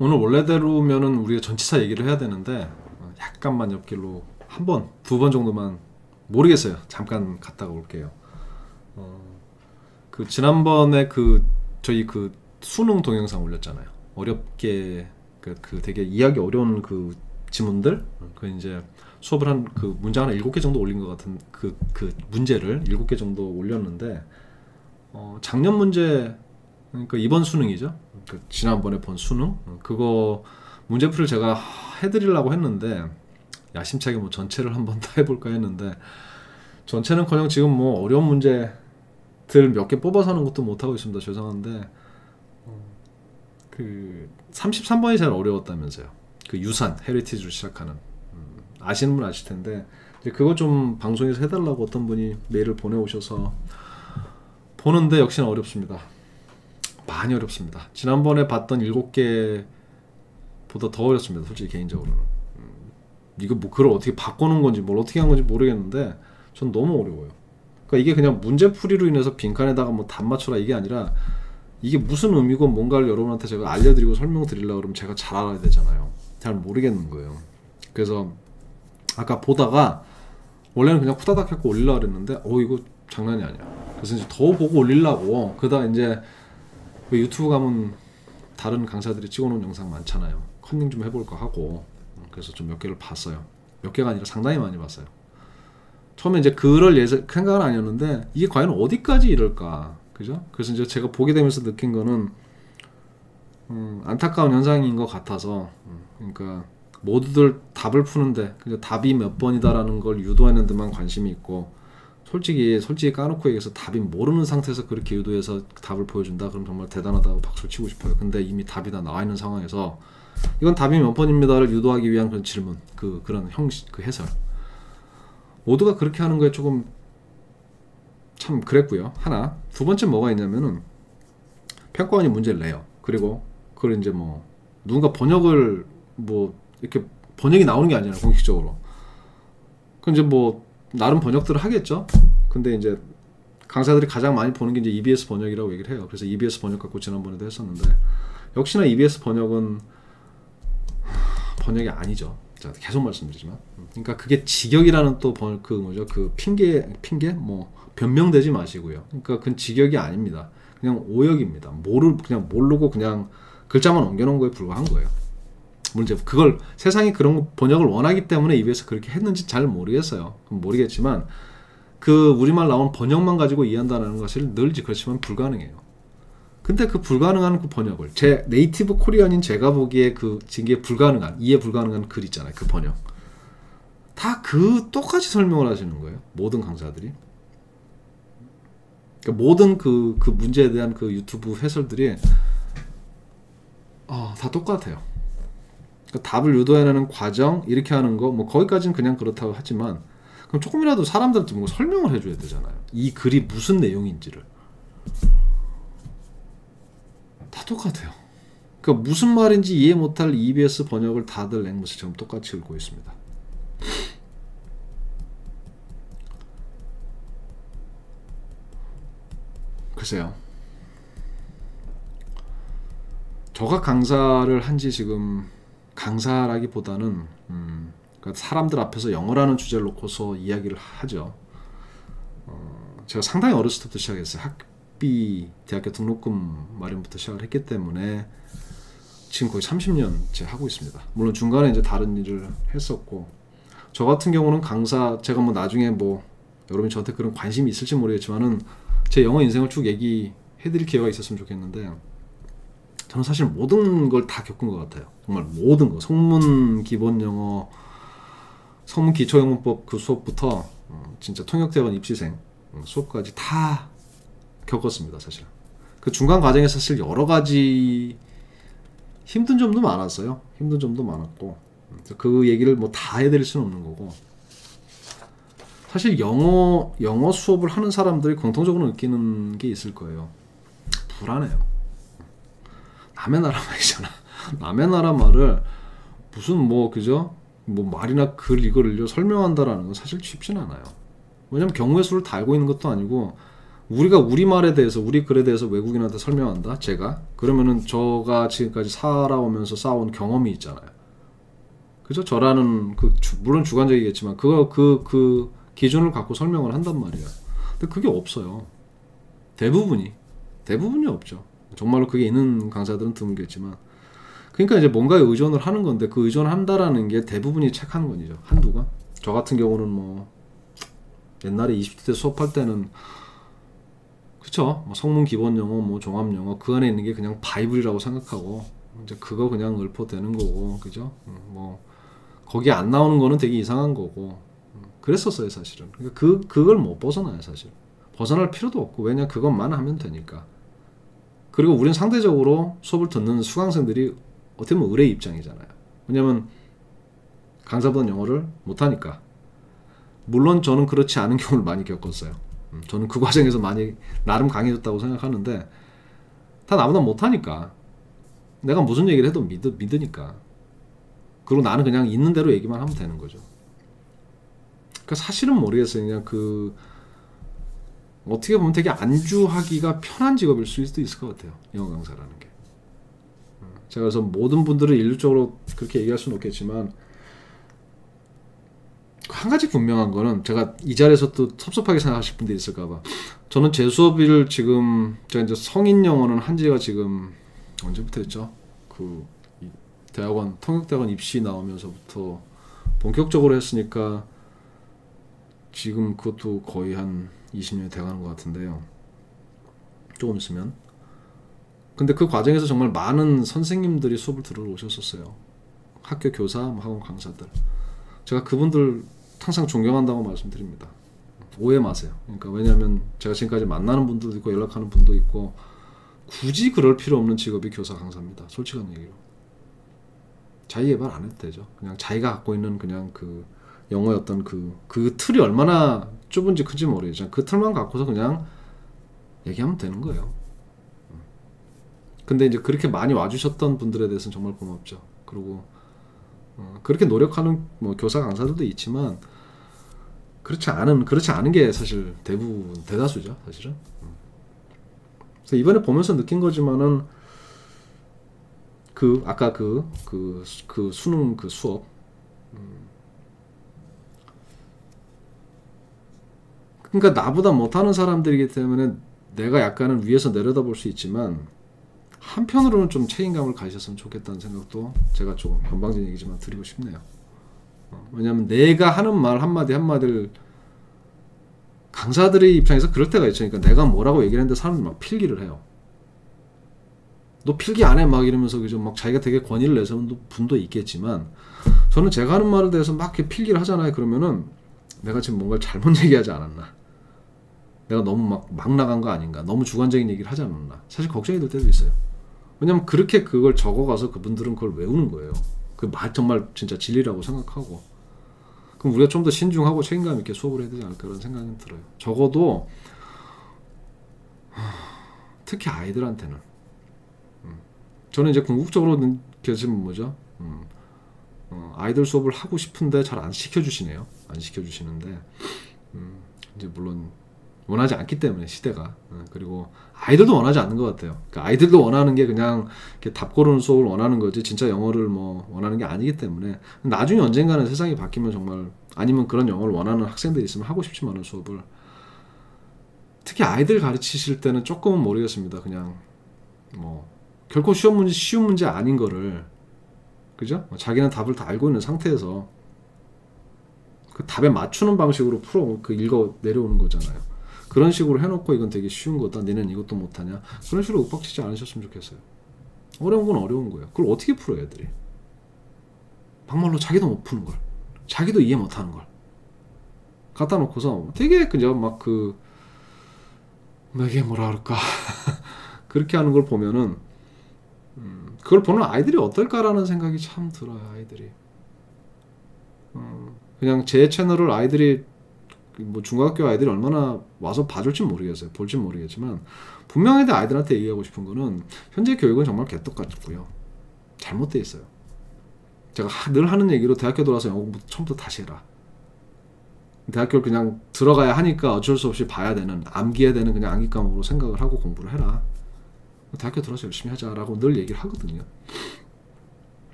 오늘 원래대로면은 우리가 전치사 얘기를 해야 되는데 약간만 옆길로 한 번, 두 번 정도만 모르겠어요. 잠깐 갔다가 올게요. 그 지난번에 저희 수능 동영상 올렸잖아요. 어렵게 그 되게 이해하기 어려운 그 지문들 그 이제 수업을 한 그 문장 하나 7개 정도 올린 것 같은 그 문제를 7개 정도 올렸는데 작년 문제 그러니까 이번 수능이죠. 그 지난번에 본 수능 그거 문제풀이를 제가 해드리려고 했는데 야심차게 뭐 전체를 한번 다 해볼까 했는데 전체는커녕 지금 뭐 어려운 문제들 몇 개 뽑아서 하는 것도 못하고 있습니다. 죄송한데 그 33번이 제일 어려웠다면서요. 그 유산 헤리티지로 시작하는 아시는 분 아실 텐데 이제 그거 좀 방송에서 해달라고 어떤 분이 메일을 보내오셔서 보는데 역시나 어렵습니다. 많이 어렵습니다. 지난번에 봤던 7개보다 더 어렵습니다. 솔직히 개인적으로는 이거 뭐 그걸 어떻게 바꿔놓은 건지 뭘 어떻게 한 건지 모르겠는데 전 너무 어려워요. 그러니까 이게 그냥 문제풀이로 인해서 빈칸에다가 뭐 답 맞춰라 이게 아니라 이게 무슨 의미고 뭔가를 여러분한테 제가 알려드리고 설명드리려고 그러면 제가 잘 알아야 되잖아요. 잘 모르겠는 거예요. 그래서 아까 보다가 원래는 그냥 후다닥 해고 올리려고 그랬는데 이거 장난이 아니야. 그래서 이제 더 보고 올리려고 그러다 이제 유튜브 가면 다른 강사들이 찍어놓은 영상 많잖아요. 컨닝 좀 해볼까 하고 그래서 좀 몇 개를 봤어요. 몇 개가 아니라 상당히 많이 봤어요. 처음에 이제 그럴 생각은 아니었는데 이게 과연 어디까지 이럴까, 그죠? 그래서 이제 제가 보게 되면서 느낀 거는 안타까운 현상인 것 같아서 그러니까 모두들 답을 푸는데 답이 몇 번이다라는 걸 유도하는 데만 관심이 있고 솔직히 까놓고 얘기해서 답이 모르는 상태에서 그렇게 유도해서 답을 보여준다? 그럼 정말 대단하다고 박수를 치고 싶어요. 근데 이미 답이 다 나와 있는 상황에서 이건 답이 몇 번입니다를 유도하기 위한 그런 질문, 그런 형식, 그 해설 모두가 그렇게 하는 거에 조금 참 그랬고요. 하나, 두 번째 뭐가 있냐면은 평가원이 문제를 내요. 그리고 그걸 이제 뭐 누군가 번역을 뭐 이렇게 번역이 나오는 게 아니잖아요. 공식적으로. 그 이제 뭐 나름 번역들을 하겠죠. 근데 이제 강사들이 가장 많이 보는 게 이제 EBS 번역이라고 얘기를 해요. 그래서 EBS 번역 갖고 지난번에도 했었는데 역시나 EBS 번역은 번역이 아니죠. 자, 계속 말씀드리지만 그러니까 그게 직역이라는 또 그 핑계 뭐 변명되지 마시고요. 그러니까 그건 직역이 아닙니다. 그냥 오역입니다. 그냥 모르고 그냥 글자만 옮겨놓은 거에 불과한 거예요. 문제 그걸 세상이 그런 번역을 원하기 때문에 EBS 그렇게 했는지 잘 모르겠어요. 모르겠지만 그 우리말 나온 번역만 가지고 이해한다는 것이 늘지 그렇지만 불가능해요. 근데 그 불가능한 그 번역을 제 네이티브 코리안인 제가 보기에 이해 불가능한 글 있잖아요. 그 번역 다 똑같이 설명을 하시는 거예요. 모든 강사들이. 그러니까 모든 그 문제에 대한 그 유튜브 해설들이 다 똑같아요. 그러니까 답을 유도해내는 과정 이렇게 하는 거 뭐 거기까지는 그냥 그렇다고 하지만 그럼 조금이라도 사람들한테 뭔가 설명을 해줘야 되잖아요. 이 글이 무슨 내용인지를. 다 똑같아요. 그러니까 무슨 말인지 이해 못할 EBS 번역을 다들 앵무새처럼 똑같이 읽고 있습니다. 글쎄요. 저가 강사를 한지 지금 강사라기보다는 그러니까 사람들 앞에서 영어라는 주제를 놓고서 이야기를 하죠. 제가 상당히 어렸을 때부터 시작했어요. 학비, 대학교 등록금 마련부터 시작을 했기 때문에 지금 거의 30년째 하고 있습니다. 물론 중간에 이제 다른 일을 했었고 저 같은 경우는 강사 제가 뭐 나중에 뭐 여러분이 저한테 그런 관심이 있을지 모르겠지만은 제 영어 인생을 쭉 얘기해드릴 기회가 있었으면 좋겠는데 저는 사실 모든 걸 다 겪은 것 같아요. 정말 모든 거. 성문 기본 영어, 성문 기초 영문법 그 수업부터 진짜 통역대학원 입시생 수업까지 다 겪었습니다. 사실. 그 중간 과정에서 사실 여러 가지 힘든 점도 많았어요. 힘든 점도 많았고 그 얘기를 뭐 다 해드릴 수는 없는 거고 사실 영어 수업을 하는 사람들이 공통적으로 느끼는 게 있을 거예요. 불안해요. 남의 나라 말이잖아. 남의 나라 말을 무슨 뭐 그죠? 뭐 말이나 글 이거를 설명한다라는 건 사실 쉽진 않아요. 왜냐면 경우의 수를 다 알고 있는 것도 아니고 우리가 우리말에 대해서 우리 글에 대해서 외국인한테 설명한다 제가 그러면은 저가 지금까지 살아오면서 쌓아온 경험이 있잖아요. 그죠? 저라는 물론 주관적이겠지만 그 기준을 갖고 설명을 한단 말이에요. 근데 그게 없어요. 대부분이 없죠. 정말로 그게 있는 강사들은 드물겠지만 그러니까 이제 뭔가에 의존을 하는 건데 그 의존한다라는 게 대부분이 책 한 권이죠. 한두 권. 저 같은 경우는 뭐 옛날에 20대 때 수업할 때는 그쵸? 뭐 성문 기본 영어, 뭐 종합 영어 그 안에 있는 게 그냥 바이블이라고 생각하고 이제 그거 그냥 읊어대는 거고, 그죠? 뭐 거기 안 나오는 거는 되게 이상한 거고 그랬었어요 사실은. 그러니까 그걸 못 벗어나요 사실. 벗어날 필요도 없고 왜냐 그것만 하면 되니까. 그리고 우리는 상대적으로 수업을 듣는 수강생들이 어떻게 보면 의뢰 입장이잖아요. 왜냐면 강사보다는 영어를 못하니까. 물론 저는 그렇지 않은 경우를 많이 겪었어요. 저는 그 과정에서 많이 나름 강해졌다고 생각하는데 다 나보다 못하니까 내가 무슨 얘기를 해도 믿으니까 그리고 나는 그냥 있는 대로 얘기만 하면 되는 거죠. 그러니까 사실은 모르겠어요. 그냥 어떻게 보면 되게 안주하기가 편한 직업일 수도 있을 것 같아요. 영어 강사라는 게. 제가 그래서 모든 분들을 일률적으로 그렇게 얘기할 수는 없겠지만 한 가지 분명한 거는 제가 이 자리에서 또 섭섭하게 생각하실 분들이 있을까봐 저는 제 수업을 지금 제가 이제 성인 영어는 한 지가 지금 언제부터 했죠? 대학원 통역대학원 입시 나오면서부터 본격적으로 했으니까 지금 그것도 거의 한 20년이 돼가는 것 같은데요. 조금 있으면. 근데 그 과정에서 정말 많은 선생님들이 수업을 들으러 오셨었어요. 학교 교사, 학원 강사들. 제가 그분들 항상 존경한다고 말씀드립니다. 오해 마세요. 그러니까 왜냐하면 제가 지금까지 만나는 분들도 있고 연락하는 분도 있고 굳이 그럴 필요 없는 직업이 교사 강사입니다. 솔직한 얘기로. 자기 개발 안 해도 되죠. 그냥 자기가 갖고 있는 그냥 그 영어의 어떤 그 틀이 얼마나 좁은지 큰지 모르겠지만 그 틀만 갖고서 그냥 얘기하면 되는 거예요. 근데 이제 그렇게 많이 와주셨던 분들에 대해서는 정말 고맙죠. 그리고 그렇게 노력하는 뭐 교사 강사들도 있지만 그렇지 않은 게 사실 대다수죠, 사실은. 그래서 이번에 보면서 느낀 거지만은 아까 수능 수업 그러니까 나보다 못하는 사람들이기 때문에 내가 약간은 위에서 내려다볼 수 있지만 한편으로는 좀 책임감을 가지셨으면 좋겠다는 생각도 제가 조금 건방진 얘기지만 드리고 싶네요. 왜냐하면 내가 하는 말 한마디를 강사들의 입장에서 그럴 때가 있죠. 그러니까 내가 뭐라고 얘기를 했는데 사람들이 막 필기를 해요. 너 필기 안 해? 막 이러면서 그죠? 막 자기가 되게 권위를 내세우는 분도 있겠지만 저는 제가 하는 말에 대해서 막 이렇게 필기를 하잖아요. 그러면은 내가 지금 뭔가를 잘못 얘기하지 않았나? 내가 너무 막 나간 거 아닌가? 너무 주관적인 얘기를 하지 않았나? 사실 걱정이 될 때도 있어요. 왜냐면 그렇게 그걸 적어가서 그분들은 그걸 외우는 거예요. 그 말 정말 진짜 진리라고 생각하고. 그럼 우리가 좀 더 신중하고 책임감 있게 수업을 해야 되지 않을까라는 생각이 들어요. 적어도 특히 아이들한테는 저는 이제 궁극적으로 느껴지면 뭐죠? 아이들 수업을 하고 싶은데 잘 안 시켜주시네요. 안 시켜주시는데 이제 물론 원하지 않기 때문에 시대가 그리고 아이들도 원하지 않는 것 같아요. 그러니까 아이들도 원하는 게 그냥 이렇게 답 고르는 수업을 원하는 거지 진짜 영어를 뭐 원하는 게 아니기 때문에 나중에 언젠가는 세상이 바뀌면 정말 아니면 그런 영어를 원하는 학생들이 있으면 하고 싶지만은 수업을 특히 아이들 가르치실 때는 조금은 모르겠습니다. 그냥 뭐 결코 쉬운 문제 아닌 거를 그죠? 자기는 답을 다 알고 있는 상태에서 그 답에 맞추는 방식으로 읽어 내려오는 거잖아요. 그런 식으로 해놓고 이건 되게 쉬운 거다. 너는 이것도 못하냐. 그런 식으로 윽박지지 않으셨으면 좋겠어요. 어려운 건 어려운 거예요. 그걸 어떻게 풀어요 애들이. 막말로 자기도 못 푸는 걸. 자기도 이해 못하는 걸. 갖다 놓고서 되게 그냥 이게 뭐라 그럴까. 그렇게 하는 걸 보면은 그걸 보는 아이들이 어떨까라는 생각이 참 들어요. 아이들이. 그냥 제 채널을 아이들이 뭐 중학교 아이들이 얼마나 와서 봐줄지 모르겠어요. 볼지 모르겠지만 분명히 아이들한테 얘기하고 싶은 거는 현재 교육은 정말 개떡같고요. 잘못되어 있어요. 제가 늘 하는 얘기로 대학교 들어와서 영어부터 처음부터 다시 해라. 대학교를 그냥 들어가야 하니까 어쩔 수 없이 봐야 되는, 암기해야 되는 그냥 암기 과목으로 생각을 하고 공부를 해라. 대학교 들어서 열심히 하자라고 늘 얘기를 하거든요.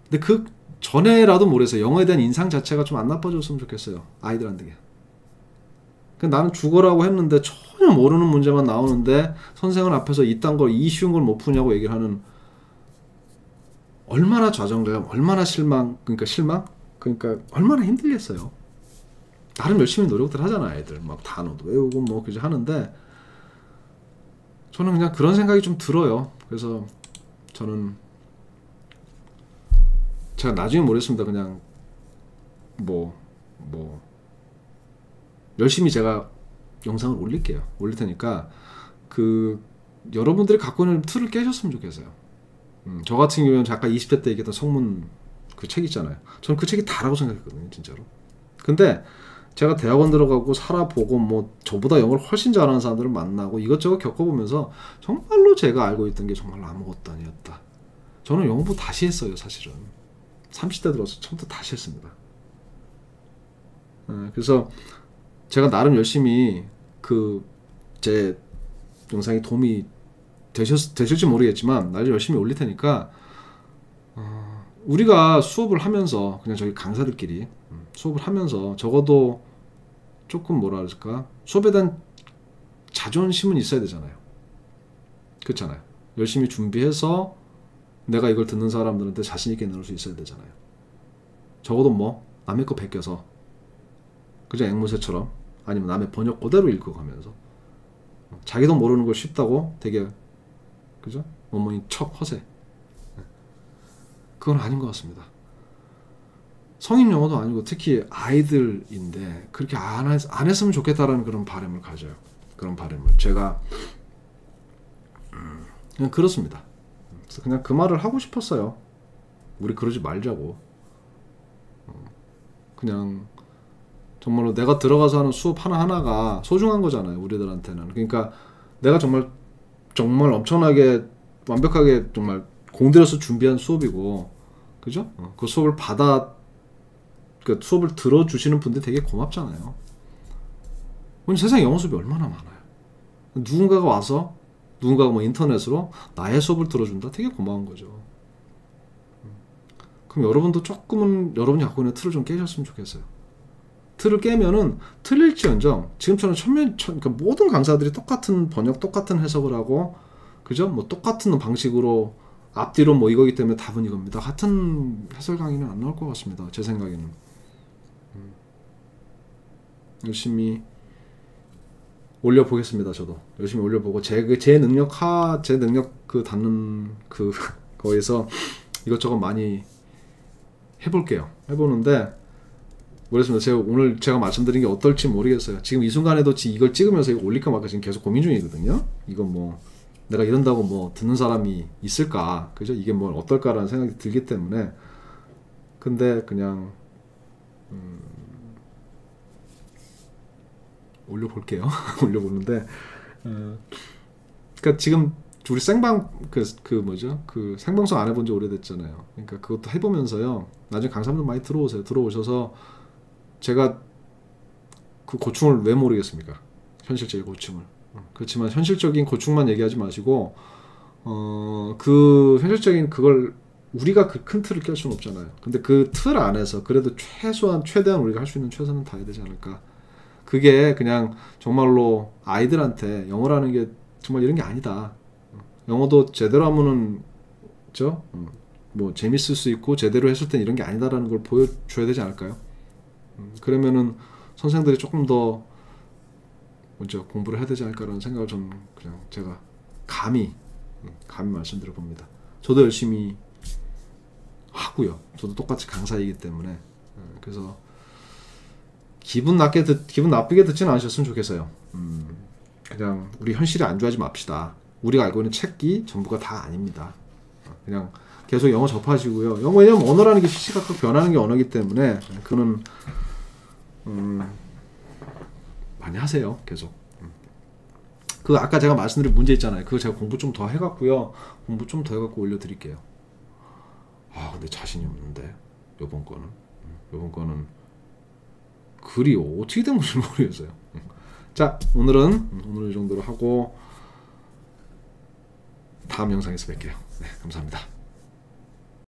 근데 그 전에라도 모르겠어요. 영어에 대한 인상 자체가 좀 안 나빠졌으면 좋겠어요. 아이들한테. 나는 국어라고 했는데 전혀 모르는 문제만 나오는데 선생은 앞에서 이딴 걸, 이 쉬운 걸 못 푸냐고 얘기를 하는, 얼마나 좌정되고 얼마나 실망, 그러니까 얼마나 힘들겠어요. 나름 열심히 노력들 하잖아, 애들. 막 단어도 외우고 뭐 그저 하는데, 저는 그냥 그런 생각이 좀 들어요. 그래서 저는 제가 나중에 모르겠습니다. 그냥 뭐 열심히 제가 영상을 올릴 테니까 여러분들이 갖고 있는 틀을 깨셨으면 좋겠어요. 저 같은 경우는 잠깐 20대 때 얘기했던 성문 그 책 있잖아요. 저는 그 책이 다라고 생각했거든요, 진짜로. 근데 제가 대학원 들어가고 살아보고 뭐 저보다 영어를 훨씬 잘하는 사람들을 만나고 이것저것 겪어보면서 정말로 제가 알고 있던 게 정말로 아무것도 아니었다. 저는 영어 공부 다시 했어요, 사실은. 30대 들어서 처음부터 다시 했습니다. 그래서 제가 나름 열심히 제 영상이 도움이 되실지 모르겠지만 나중에 열심히 올릴 테니까, 우리가 수업을 하면서 그냥 저희 강사들끼리 수업을 하면서 적어도 조금 뭐라 그럴까, 수업에 대한 자존심은 있어야 되잖아요. 그렇잖아요. 열심히 준비해서 내가 이걸 듣는 사람들한테 자신 있게 나눌 수 있어야 되잖아요. 적어도 뭐 남의 거 베껴서 그저 앵무새처럼, 아니면 남의 번역 그대로 읽어가면서 자기도 모르는 걸 쉽다고 되게, 그죠? 어머니 척 허세. 그건 아닌 것 같습니다. 성인 영어도 아니고 특히 아이들인데 그렇게 안 했으면 좋겠다라는 그런 바람을 가져요. 그런 바람을 제가 그냥 그렇습니다. 그래서 그냥 그 말을 하고 싶었어요. 우리 그러지 말자고. 그냥 정말로 내가 들어가서 하는 수업 하나하나가 소중한 거잖아요, 우리들한테는. 그러니까 내가 정말 엄청나게 완벽하게 정말 공들여서 준비한 수업이고, 그죠? 그 수업을 그 수업을 들어주시는 분들 되게 고맙잖아요. 오늘 세상에 영어 수업이 얼마나 많아요. 누군가가 뭐 인터넷으로 나의 수업을 들어준다? 되게 고마운 거죠. 그럼 여러분도 조금은 여러분이 갖고 있는 틀을 좀 깨셨으면 좋겠어요. 틀을 깨면은 틀릴지언정 지금처럼 그러니까 모든 강사들이 똑같은 번역, 똑같은 해석을 하고, 그죠? 뭐 똑같은 방식으로 앞뒤로 뭐 이거기 때문에 답은 이겁니다. 같은 해설 강의는 안 나올 것 같습니다. 제 생각에는. 열심히 올려보겠습니다. 저도 열심히 올려보고 제 능력 닿는 거에서 이것저것 많이 해볼게요. 해보는데 모르겠습니다. 오늘 제가 말씀드린 게 어떨지 모르겠어요. 지금 이 순간에도 이걸 찍으면서 이거 올릴까 말까 지금 계속 고민 중이거든요. 이거 뭐 내가 이런다고 뭐 듣는 사람이 있을까, 그죠? 이게 뭐 어떨까라는 생각이 들기 때문에. 근데 그냥 올려볼게요. 올려보는데, 그러니까 지금 우리 생방 생방송 안 해본 지 오래됐잖아요. 그러니까 그것도 해보면서요. 나중에 강사분들 많이 들어오셔서 제가 그 고충을 왜 모르겠습니까? 현실적인 고충을. 그렇지만 현실적인 고충만 얘기하지 마시고, 그 현실적인 그걸 우리가 그 큰 틀을 깰 수는 없잖아요. 근데 그 틀 안에서 그래도 최대한 우리가 할 수 있는 최선은 다해야 되지 않을까. 그게 그냥 정말로 아이들한테 영어라는 게 정말 이런 게 아니다. 영어도 제대로 하면은 뭐 재밌을 수 있고 제대로 했을 땐 이런 게 아니다라는 걸 보여줘야 되지 않을까요? 그러면은 선생들이 조금 더 먼저 공부를 해야 되지 않을까라는 생각을 좀 그냥 제가 감히 말씀드려 봅니다. 저도 열심히 하고요. 저도 똑같이 강사이기 때문에. 그래서 기분 나쁘게 듣지는 않으셨으면 좋겠어요. 그냥 우리 현실이 안 좋아하지 맙시다. 우리가 알고 있는 책이 전부가 다 아닙니다. 그냥 계속 영어 접하시고요. 영어, 왜냐면 언어라는 게 시시각각 변하는 게 언어이기 때문에 그는 많이 하세요. 계속. 그 아까 제가 말씀드린 문제 있잖아요. 그거 제가 공부 좀 더 해갖고 올려드릴게요. 근데 자신이 없는데 요번 거는 글이 어떻게 된 건지 모르겠어요. 자, 오늘은 이 정도로 하고 다음 영상에서 뵐게요. 네, 감사합니다.